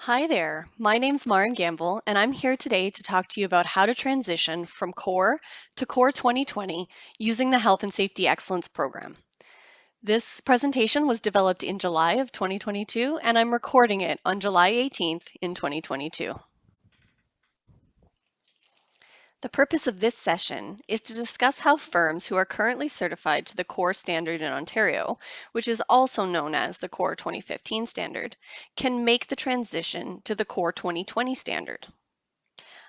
Hi there, my name's Maren Gamble, and I'm here today to talk to you about how to transition from COR to COR 2020 using the Health and Safety Excellence Program. This presentation was developed in July of 2022, and I'm recording it on July 18th in 2022. The purpose of this session is to discuss how firms who are currently certified to the COR standard in Ontario, which is also known as the COR 2015 standard, can make the transition to the COR 2020 standard.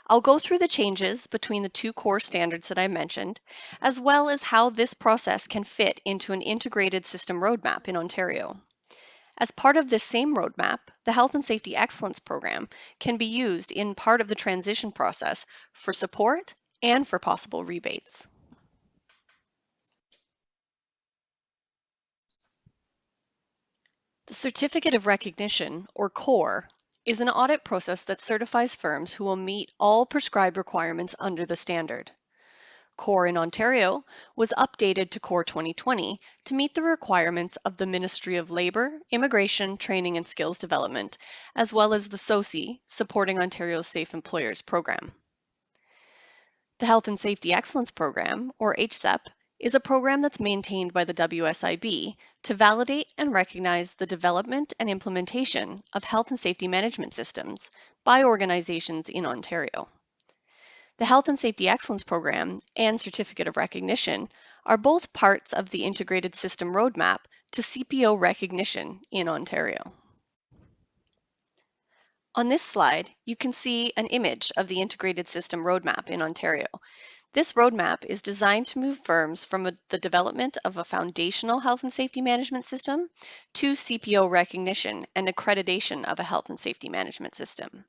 I'll go through the changes between the two core standards that I mentioned, as well as how this process can fit into an integrated system roadmap in Ontario. As part of this same roadmap, the Health and Safety Excellence Program can be used in part of the transition process for support and for possible rebates. The Certificate of Recognition, or COR, is an audit process that certifies firms who will meet all prescribed requirements under the standard. COR in Ontario was updated to COR 2020 to meet the requirements of the Ministry of Labour, Immigration, Training and Skills Development, as well as the SOCI, Supporting Ontario's Safe Employers program. The Health and Safety Excellence Program, or HSEp, is a program that's maintained by the WSIB to validate and recognize the development and implementation of health and safety management systems by organizations in Ontario. The Health and Safety Excellence Program and Certificate of Recognition are both parts of the Integrated System Roadmap to CPO recognition in Ontario. On this slide, you can see an image of the Integrated System Roadmap in Ontario. This roadmap is designed to move firms from the development of a foundational health and safety management system to CPO recognition and accreditation of a health and safety management system.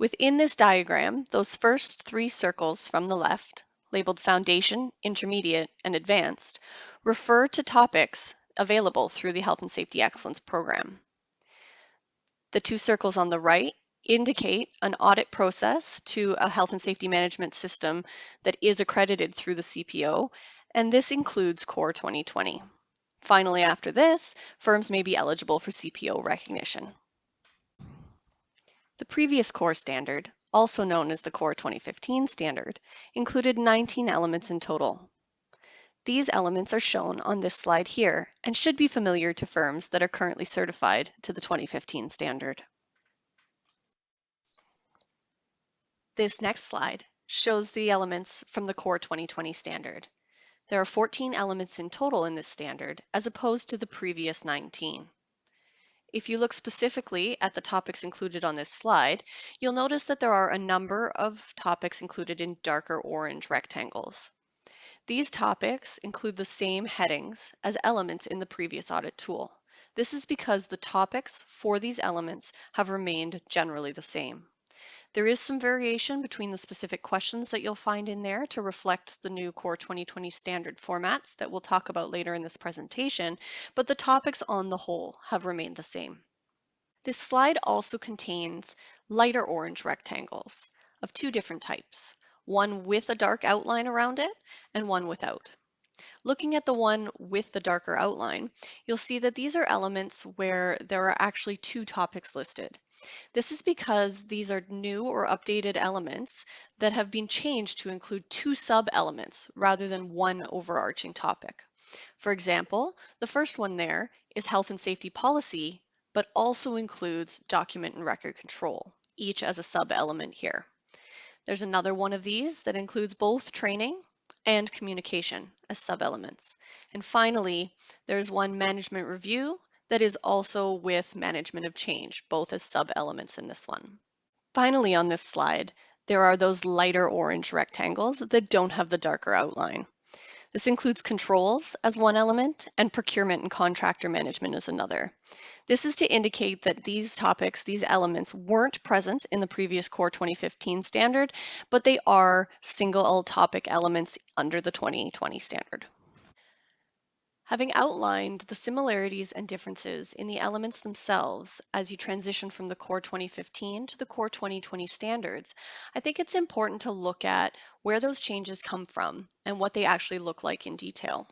Within this diagram, those first three circles from the left, labeled Foundation, Intermediate, and Advanced, refer to topics available through the Health and Safety Excellence Program. The two circles on the right indicate an audit process to a health and safety management system that is accredited through the CPO, and this includes COR 2020. Finally, after this, firms may be eligible for CPO recognition. The previous COR standard, also known as the COR 2015 standard, included 19 elements in total. These elements are shown on this slide here and should be familiar to firms that are currently certified to the 2015 standard. This next slide shows the elements from the COR 2020 standard. There are 14 elements in total in this standard, as opposed to the previous 19. If you look specifically at the topics included on this slide, you'll notice that there are a number of topics included in darker orange rectangles. These topics include the same headings as elements in the previous audit tool. This is because the topics for these elements have remained generally the same. There is some variation between the specific questions that you'll find in there to reflect the new COR 2020 standard formats that we'll talk about later in this presentation, but the topics on the whole have remained the same. This slide also contains lighter orange rectangles of two different types, one with a dark outline around it and one without. Looking at the one with the darker outline, you'll see that these are elements where there are actually two topics listed. This is because these are new or updated elements that have been changed to include two sub-elements rather than one overarching topic. For example, the first one there is health and safety policy, but also includes document and record control, each as a sub-element here. There's another one of these that includes both training and communication as sub-elements. And finally, there's one management review that is also with management of change, both as sub-elements in this one. Finally, on this slide, there are those lighter orange rectangles that don't have the darker outline. This includes controls as one element and procurement and contractor management as another. This is to indicate that these topics, these elements, weren't present in the previous COR 2015 standard, but they are single topic elements under the 2020 standard. Having outlined the similarities and differences in the elements themselves as you transition from the COR 2015 to the COR 2020 standards, I think it's important to look at where those changes come from and what they actually look like in detail.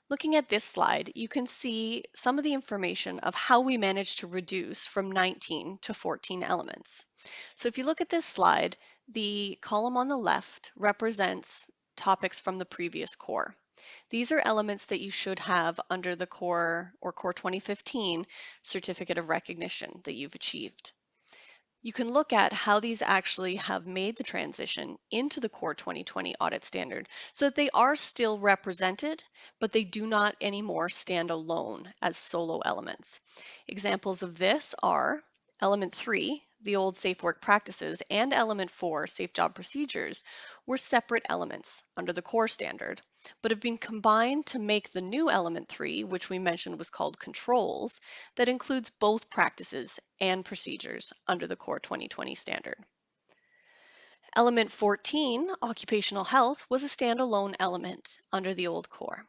Looking at this slide, you can see some of the information of how we managed to reduce from 19 to 14 elements. So if you look at this slide, the column on the left represents topics from the previous core. These are elements that you should have under the core or core 2015 certificate of recognition that you've achieved. You can look at how these actually have made the transition into the core 2020 audit standard so that they are still represented, but they do not anymore stand alone as solo elements. Examples of this are element 3, the old safe work practices, and element 4, safe job procedures, were separate elements under the core standard, but have been combined to make the new element 3, which we mentioned was called controls, that includes both practices and procedures under the core 2020 standard. Element 14, occupational health, was a standalone element under the old core.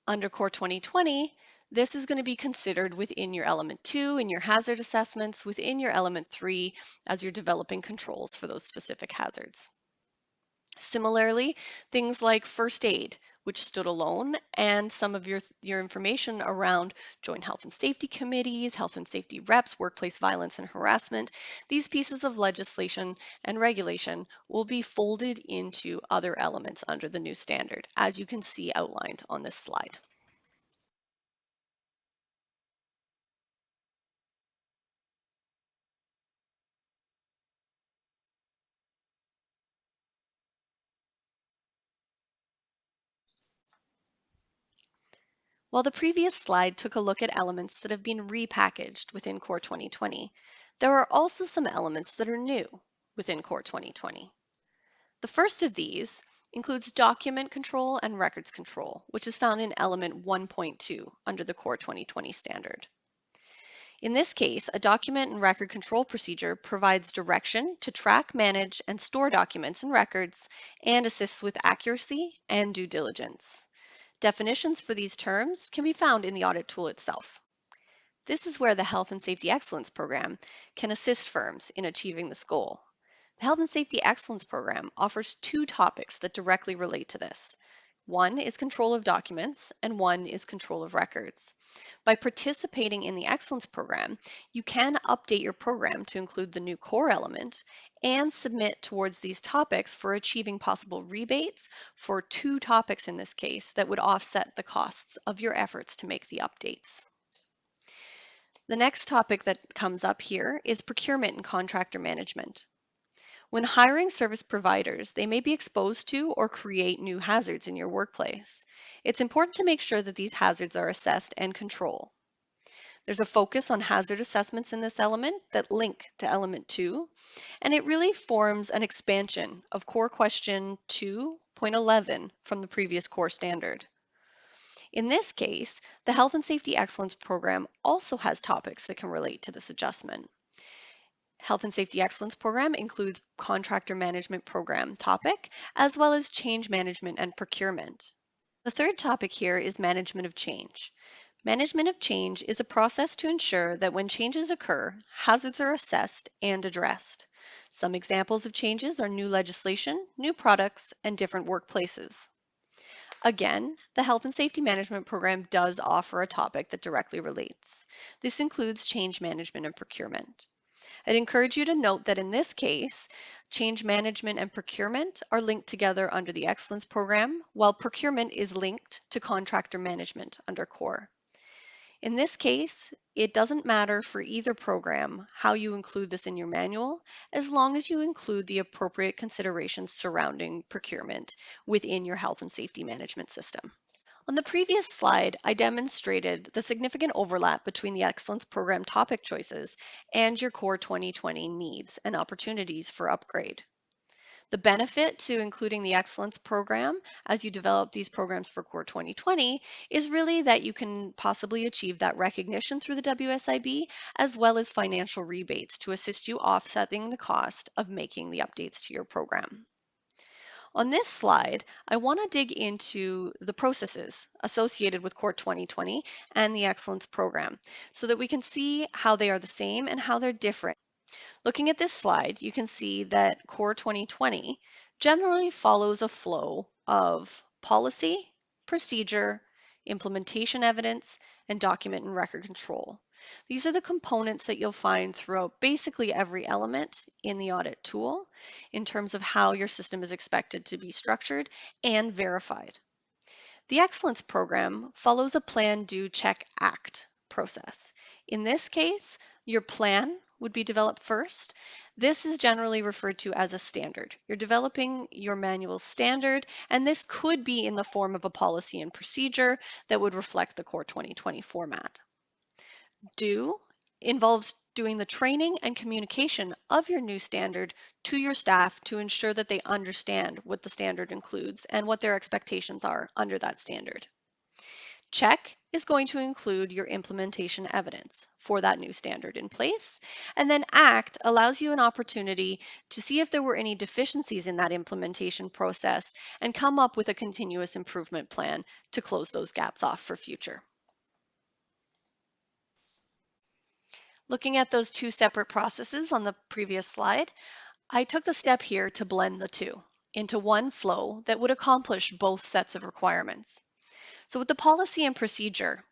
Under core 2020, this is going to be considered within your element 2 in your hazard assessments, within your element 3 as you're developing controls for those specific hazards. Similarly, things like first aid, which stood alone, and some of your information around joint health and safety committees, health and safety reps, workplace violence and harassment, these pieces of legislation and regulation will be folded into other elements under the new standard, as you can see outlined on this slide. While the previous slide took a look at elements that have been repackaged within Core 2020, there are also some elements that are new within Core 2020. The first of these includes document control and records control, which is found in element 1.2 under the Core 2020 standard. In this case, a document and record control procedure provides direction to track, manage, and store documents and records and assists with accuracy and due diligence. Definitions for these terms can be found in the audit tool itself. This is where the Health and Safety Excellence Program can assist firms in achieving this goal. The Health and Safety Excellence Program offers two topics that directly relate to this. One is control of documents, and one is control of records. By participating in the Excellence Program, you can update your program to include the new core element and submit towards these topics for achieving possible rebates for two topics in this case that would offset the costs of your efforts to make the updates. The next topic that comes up here is procurement and contractor management. When hiring service providers, they may be exposed to or create new hazards in your workplace. It's important to make sure that these hazards are assessed and controlled. There's a focus on hazard assessments in this element that link to element 2, and it really forms an expansion of core question 2.11 from the previous core standard. In this case, the Health and Safety Excellence Program also has topics that can relate to this adjustment. Health and Safety Excellence Program includes contractor management program topic, as well as change management and procurement. The third topic here is management of change. Management of change is a process to ensure that when changes occur, hazards are assessed and addressed. Some examples of changes are new legislation, new products, and different workplaces. Again, the Health and Safety Management Program does offer a topic that directly relates. This includes change management and procurement. I'd encourage you to note that in this case, change management and procurement are linked together under the Excellence Program, while procurement is linked to contractor management under CORE. In this case, it doesn't matter for either program how you include this in your manual, as long as you include the appropriate considerations surrounding procurement within your health and safety management system. On the previous slide, I demonstrated the significant overlap between the Excellence Program topic choices and your Core 2020 needs and opportunities for upgrade. The benefit to including the Excellence Program as you develop these programs for Core 2020 is really that you can possibly achieve that recognition through the WSIB, as well as financial rebates to assist you offsetting the cost of making the updates to your program. On this slide, I want to dig into the processes associated with Core 2020 and the Excellence Program so that we can see how they are the same and how they're different. Looking at this slide, you can see that Core 2020 generally follows a flow of policy, procedure, implementation evidence, and document and record control. These are the components that you'll find throughout basically every element in the audit tool in terms of how your system is expected to be structured and verified. The Excellence Program follows a Plan, Do, Check, Act process. In this case, your plan would be developed first. This is generally referred to as a standard. You're developing your manual standard, and this could be in the form of a policy and procedure that would reflect the COR 2020 format. Do involves doing the training and communication of your new standard to your staff to ensure that they understand what the standard includes and what their expectations are under that standard. Check is going to include your implementation evidence for that new standard in place. And then Act allows you an opportunity to see if there were any deficiencies in that implementation process and come up with a continuous improvement plan to close those gaps off for future. Looking at those two separate processes on the previous slide, I took the step here to blend the two into one flow that would accomplish both sets of requirements. So with the policy and procedure,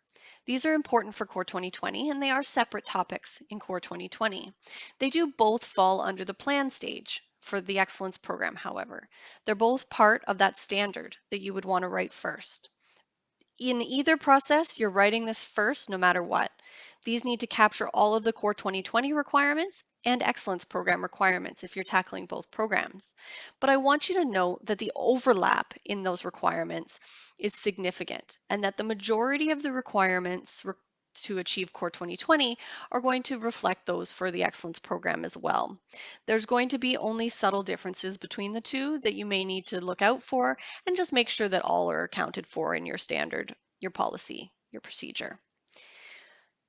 these are important for COR 2020 and they are separate topics in COR 2020. They do both fall under the plan stage for the Excellence Program, however. They're both part of that standard that you would want to write first. In either process, you're writing this first no matter what. These need to capture all of the COR 2020 requirements and Excellence Program requirements if you're tackling both programs. But I want you to note that the overlap in those requirements is significant and that the majority of the requirements to achieve COR 2020 are going to reflect those for the Excellence Program as well. There's going to be only subtle differences between the two that you may need to look out for and just make sure that all are accounted for in your standard, your policy, your procedure.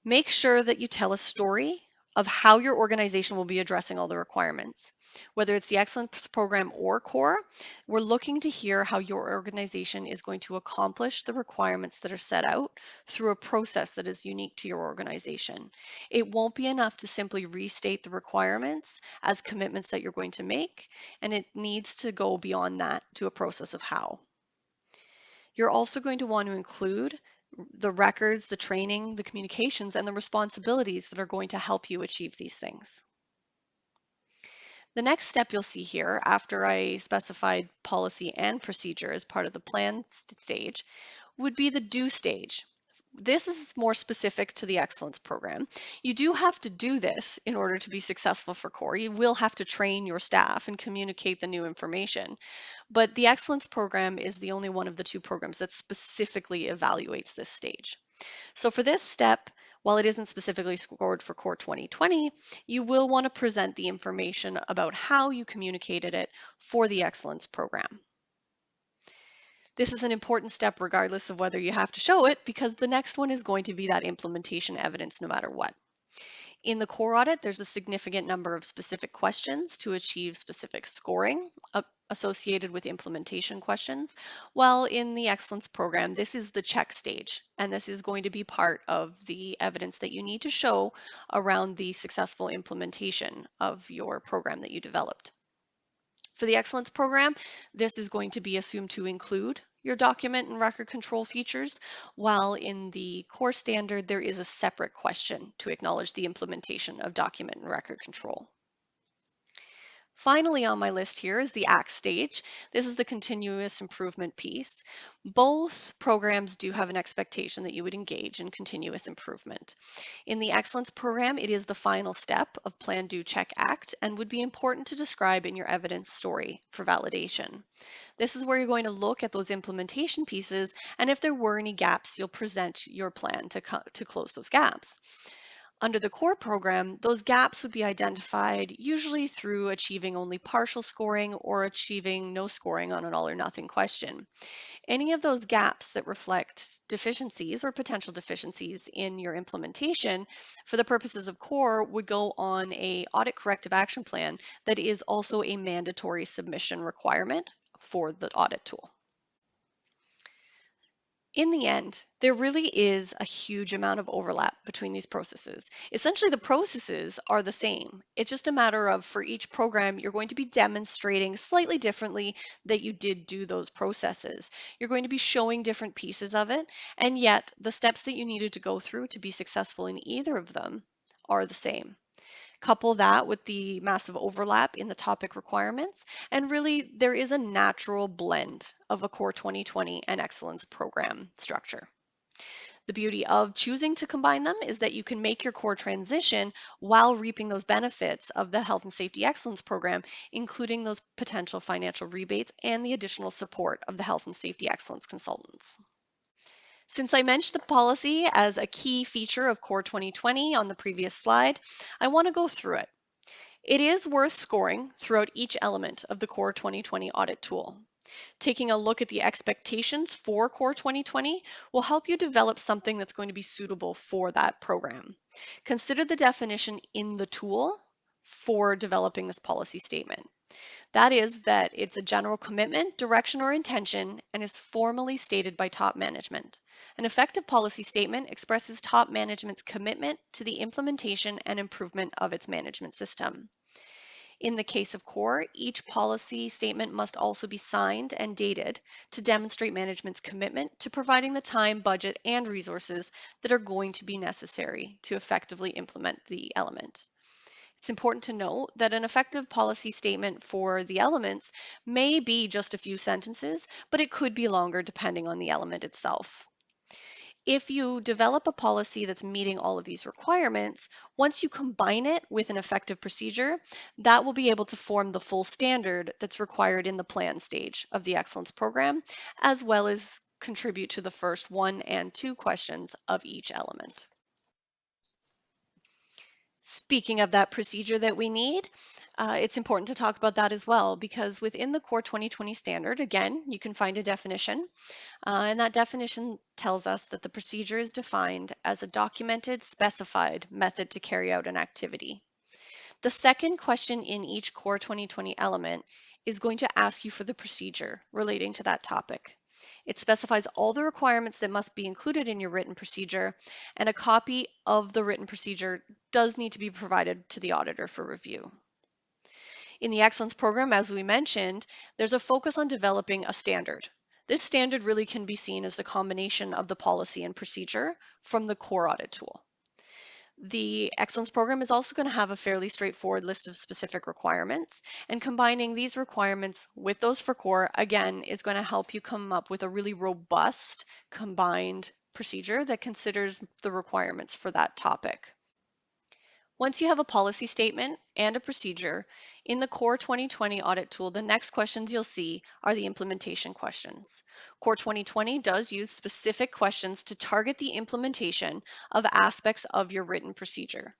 Make sure that you tell a story of how your organization will be addressing all the requirements. Whether it's the Excellence Program or COR, we're looking to hear how your organization is going to accomplish the requirements that are set out through a process that is unique to your organization. It won't be enough to simply restate the requirements as commitments that you're going to make, and it needs to go beyond that to a process of how. You're also going to want to include the records, the training, the communications, and the responsibilities that are going to help you achieve these things. The next step you'll see here, after I specified policy and procedure as part of the plan stage, would be the do stage. This is more specific to the Excellence Program. You do have to do this in order to be successful for COR. You will have to train your staff and communicate the new information. But the Excellence Program is the only one of the two programs that specifically evaluates this stage. So for this step, while it isn't specifically scored for COR 2020, you will want to present the information about how you communicated it for the Excellence Program. This is an important step regardless of whether you have to show it, because the next one is going to be that implementation evidence no matter what. In the COR audit, there's a significant number of specific questions to achieve specific scoring associated with implementation questions, while in the Excellence Program, this is the check stage, and this is going to be part of the evidence that you need to show around the successful implementation of your program that you developed. For the Excellence Program, this is going to be assumed to include your document and record control features, while in the COR standard, there is a separate question to acknowledge the implementation of document and record control. Finally on my list here is the ACT stage. This is the continuous improvement piece. Both programs do have an expectation that you would engage in continuous improvement. In the Excellence Program, it is the final step of Plan, Do, Check, Act and would be important to describe in your evidence story for validation. This is where you're going to look at those implementation pieces, and if there were any gaps, you'll present your plan to close those gaps. Under the COR program, those gaps would be identified usually through achieving only partial scoring or achieving no scoring on an all or nothing question. Any of those gaps that reflect deficiencies or potential deficiencies in your implementation for the purposes of COR would go on a audit corrective action plan that is also a mandatory submission requirement for the audit tool. In the end, there really is a huge amount of overlap between these processes. Essentially, the processes are the same. It's just a matter of for each program, you're going to be demonstrating slightly differently that you did do those processes. You're going to be showing different pieces of it, and yet the steps that you needed to go through to be successful in either of them are the same. Couple that with the massive overlap in the topic requirements, and really there is a natural blend of a COR 2020 and excellence program structure. The beauty of choosing to combine them is that you can make your core transition while reaping those benefits of the Health and Safety Excellence Program, including those potential financial rebates and the additional support of the Health and Safety Excellence consultants. Since I mentioned the policy as a key feature of COR 2020 on the previous slide, I want to go through it. It is worth scoring throughout each element of the COR 2020 audit tool. Taking a look at the expectations for COR 2020 will help you develop something that's going to be suitable for that program. Consider the definition in the tool for developing this policy statement. That is that it's a general commitment, direction, or intention and is formally stated by top management. An effective policy statement expresses top management's commitment to the implementation and improvement of its management system. In the case of COR, each policy statement must also be signed and dated to demonstrate management's commitment to providing the time, budget, and resources that are going to be necessary to effectively implement the element. It's important to note that an effective policy statement for the elements may be just a few sentences, but it could be longer depending on the element itself. If you develop a policy that's meeting all of these requirements, once you combine it with an effective procedure, that will be able to form the full standard that's required in the plan stage of the excellence program, as well as contribute to the first 1 and 2 questions of each element. Speaking of that procedure that we need, it's important to talk about that as well, because within the COR 2020 standard, again, you can find a definition, and that definition tells us that the procedure is defined as a documented, specified method to carry out an activity. The second question in each COR 2020 element is going to ask you for the procedure relating to that topic. It specifies all the requirements that must be included in your written procedure, and a copy of the written procedure does need to be provided to the auditor for review. In the Excellence Program, as we mentioned, there's a focus on developing a standard. This standard really can be seen as the combination of the policy and procedure from the COR audit tool. The Excellence Program is also going to have a fairly straightforward list of specific requirements, and combining these requirements with those for COR, again, is going to help you come up with a really robust combined procedure that considers the requirements for that topic. Once you have a policy statement and a procedure, in the COR 2020 audit tool, the next questions you'll see are the implementation questions. COR 2020 does use specific questions to target the implementation of aspects of your written procedure.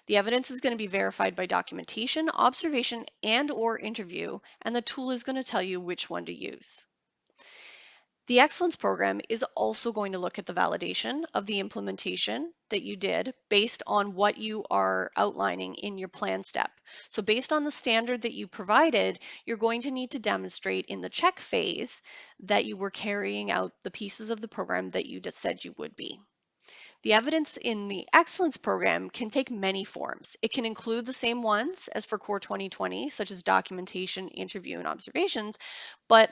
The evidence is going to be verified by documentation, observation, and/or interview, and the tool is going to tell you which one to use. The Excellence Program is also going to look at the validation of the implementation that you did based on what you are outlining in your plan step. So based on the standard that you provided, you're going to need to demonstrate in the check phase that you were carrying out the pieces of the program that you just said you would be. The evidence in the Excellence Program can take many forms. It can include the same ones as for COR 2020, such as documentation, interview, and observations, but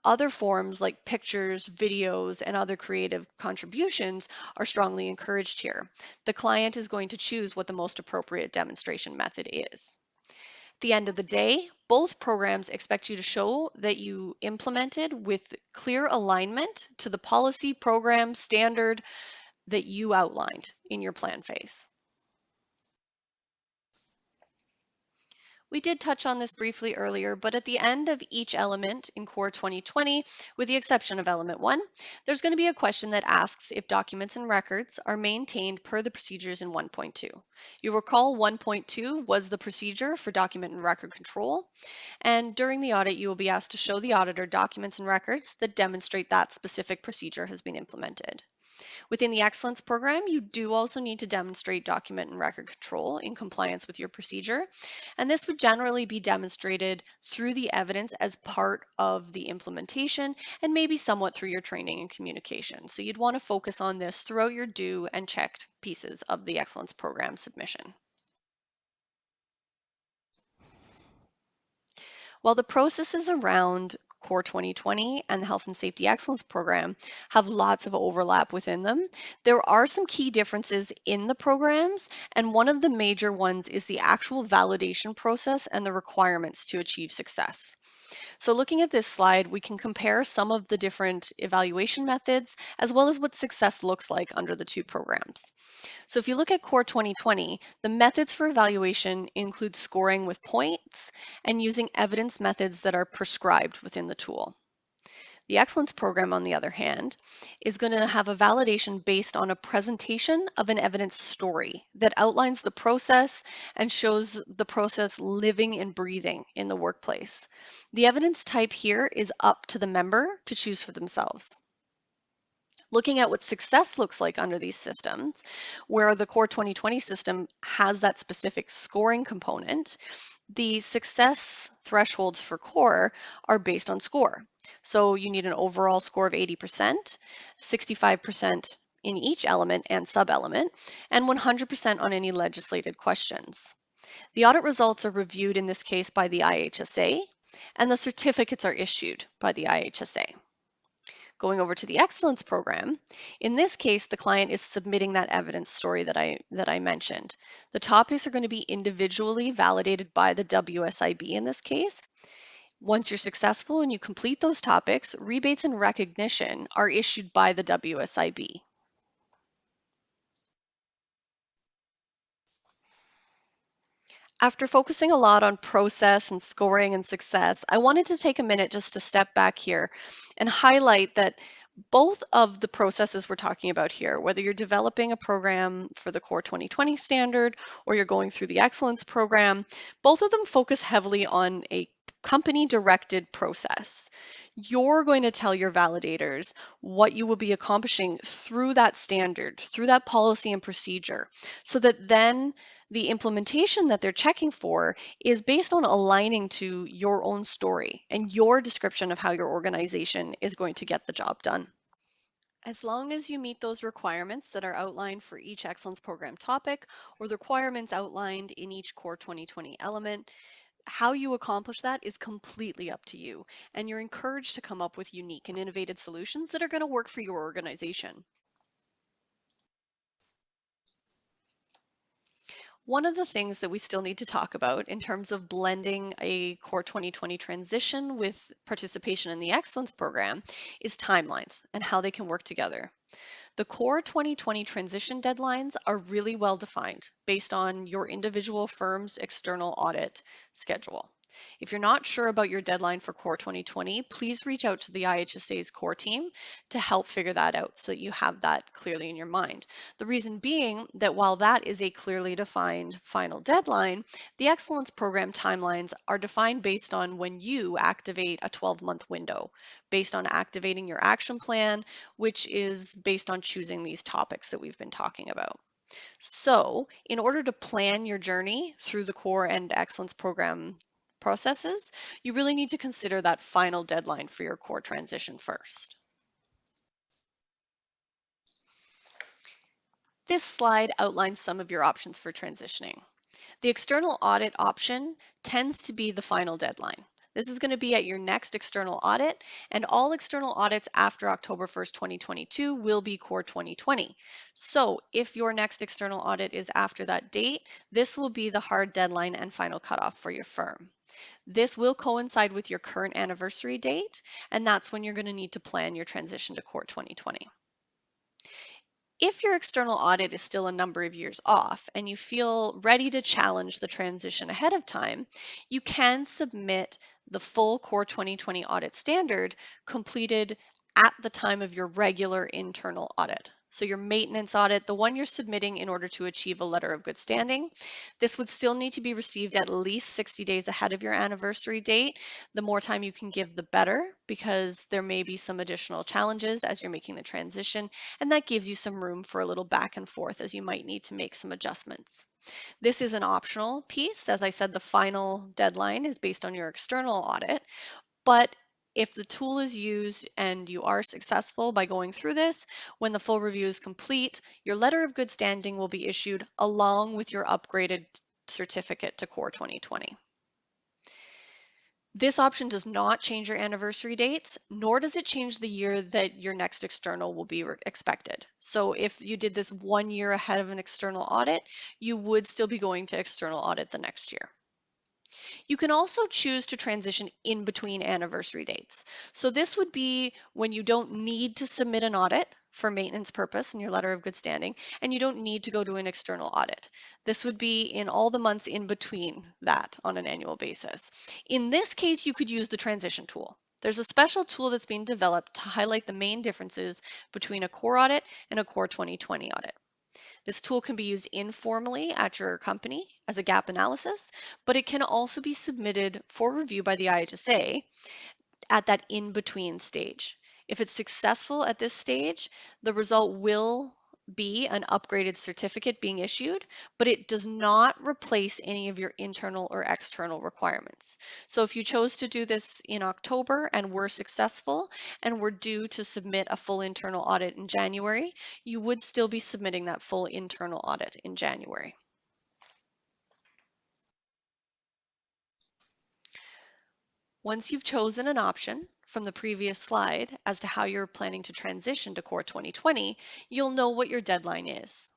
other forms like pictures, videos, and other creative contributions are strongly encouraged here. The client is going to choose what the most appropriate demonstration method is. At the end of the day, both programs expect you to show that you implemented with clear alignment to the policy, program, standard that you outlined in your plan phase. We did touch on this briefly earlier, but at the end of each element in COR 2020, with the exception of element 1, there's going to be a question that asks if documents and records are maintained per the procedures in 1.2. You'll recall 1.2 was the procedure for document and record control, and during the audit you will be asked to show the auditor documents and records that demonstrate that specific procedure has been implemented. Within the Excellence program, you do also need to demonstrate document and record control in compliance with your procedure. And this would generally be demonstrated through the evidence as part of the implementation and maybe somewhat through your training and communication. So you'd want to focus on this throughout your due and checked pieces of the Excellence program submission. While the processes around COR 2020 and the Health and Safety Excellence Program have lots of overlap within them, there are some key differences in the programs, and one of the major ones is the actual validation process and the requirements to achieve success. So looking at this slide, we can compare some of the different evaluation methods as well as what success looks like under the two programs. So if you look at CORE 2020, the methods for evaluation include scoring with points and using evidence methods that are prescribed within the tool. The Excellence program, on the other hand, is going to have a validation based on a presentation of an evidence story that outlines the process and shows the process living and breathing in the workplace. The evidence type here is up to the member to choose for themselves. Looking at what success looks like under these systems, where the CORE 2020 system has that specific scoring component, the success thresholds for CORE are based on score. So you need an overall score of 80%, 65% in each element and sub-element, and 100% on any legislated questions. The audit results are reviewed in this case by the IHSA, and the certificates are issued by the IHSA. Going over to the excellence program, in this case, the client is submitting that evidence story that I mentioned. The topics are going to be individually validated by the WSIB in this case. Once you're successful and you complete those topics, rebates and recognition are issued by the WSIB. After focusing a lot on process and scoring and success, I wanted to take a minute just to step back here and highlight that both of the processes we're talking about here, whether you're developing a program for the CORE 2020 standard or you're going through the excellence program, both of them focus heavily on a company directed process. You're going to tell your validators what you will be accomplishing through that standard, through that policy and procedure, so that then the implementation that they're checking for is based on aligning to your own story and your description of how your organization is going to get the job done. As long as you meet those requirements that are outlined for each Excellence Program topic or the requirements outlined in each CORE 2020 element, how you accomplish that is completely up to you, and you're encouraged to come up with unique and innovative solutions that are going to work for your organization. One of the things that we still need to talk about in terms of blending a CORE 2020 transition with participation in the Excellence Program is timelines and how they can work together. The CORE 2020 transition deadlines are really well defined based on your individual firm's external audit schedule. If you're not sure about your deadline for CORE 2020, please reach out to the IHSA's CORE team to help figure that out so that you have that clearly in your mind. The reason being that while that is a clearly defined final deadline, the Excellence Program timelines are defined based on when you activate a 12-month window, based on activating your action plan, which is based on choosing these topics that we've been talking about. So, in order to plan your journey through the CORE and Excellence Program processes, you really need to consider that final deadline for your CORE transition first. This slide outlines some of your options for transitioning. The external audit option tends to be the final deadline. This is going to be at your next external audit, and all external audits after October 1st, 2022 will be CORE 2020. So if your next external audit is after that date, this will be the hard deadline and final cutoff for your firm. This will coincide with your current anniversary date, and that's when you're going to need to plan your transition to CORE 2020. If your external audit is still a number of years off and you feel ready to challenge the transition ahead of time, you can submit the full CORE 2020 audit standard completed at the time of your regular internal audit. So your maintenance audit, the one you're submitting in order to achieve a letter of good standing, this would still need to be received at least 60 days ahead of your anniversary date. The more time you can give, the better, because there may be some additional challenges as you're making the transition, and that gives you some room for a little back and forth as you might need to make some adjustments. This is an optional piece. As I said, the final deadline is based on your external audit, but if the tool is used and you are successful by going through this, when the full review is complete, your letter of good standing will be issued along with your upgraded certificate to COR 2020. This option does not change your anniversary dates, nor does it change the year that your next external will be expected. So if you did this 1 year ahead of an external audit, you would still be going to external audit the next year. You can also choose to transition in between anniversary dates. So this would be when you don't need to submit an audit for maintenance purpose in your letter of good standing, and you don't need to go to an external audit. This would be in all the months in between that on an annual basis. In this case, you could use the transition tool. There's a special tool that's being developed to highlight the main differences between a COR audit and a COR 2020 audit. This tool can be used informally at your company as a gap analysis, but it can also be submitted for review by the IHSA at that in-between stage. If it's successful at this stage, the result will be an upgraded certificate being issued, but it does not replace any of your internal or external requirements. So if you chose to do this in October and were successful and were due to submit a full internal audit in January, you would still be submitting that full internal audit in January. Once you've chosen an option from the previous slide as to how you're planning to transition to COR 2020, you'll know what your deadline is.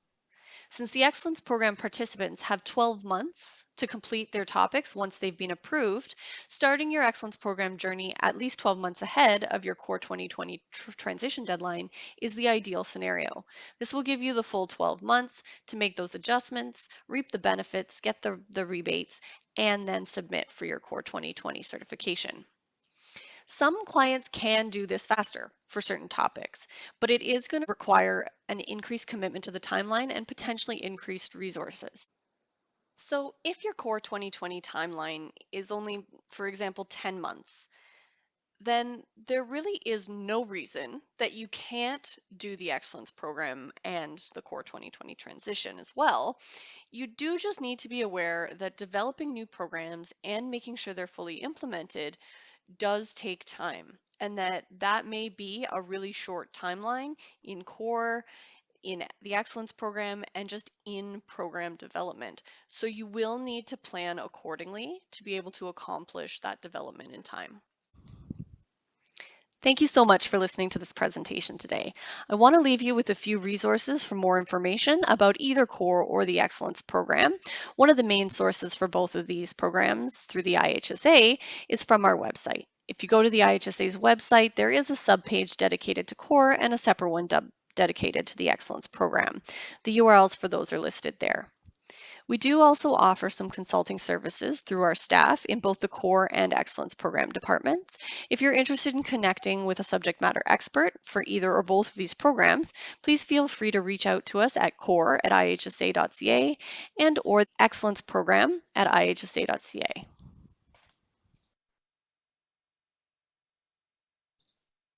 Since the Excellence Program participants have 12 months to complete their topics once they've been approved, starting your Excellence Program journey at least 12 months ahead of your COR 2020 transition deadline is the ideal scenario. This will give you the full 12 months to make those adjustments, reap the benefits, get the rebates, and then submit for your COR 2020 certification. Some clients can do this faster for certain topics, but it is going to require an increased commitment to the timeline and potentially increased resources. So if your COR 2020 timeline is only, for example, 10 months, then there really is no reason that you can't do the Excellence Program and the COR 2020 transition as well. You do just need to be aware that developing new programs and making sure they're fully implemented does take time, and that may be a really short timeline in COR, in the Excellence Program, and just in program development. So you will need to plan accordingly to be able to accomplish that development in time. Thank you so much for listening to this presentation today. I want to leave you with a few resources for more information about either COR or the Excellence Program. One of the main sources for both of these programs through the IHSA is from our website. If you go to the IHSA's website, there is a subpage dedicated to COR and a separate one dedicated to the Excellence Program. The URLs for those are listed there. We do also offer some consulting services through our staff in both the COR and Excellence Program departments. If you're interested in connecting with a subject matter expert for either or both of these programs, please feel free to reach out to us at COR at IHSA.ca and or Excellence Program at IHSA.ca.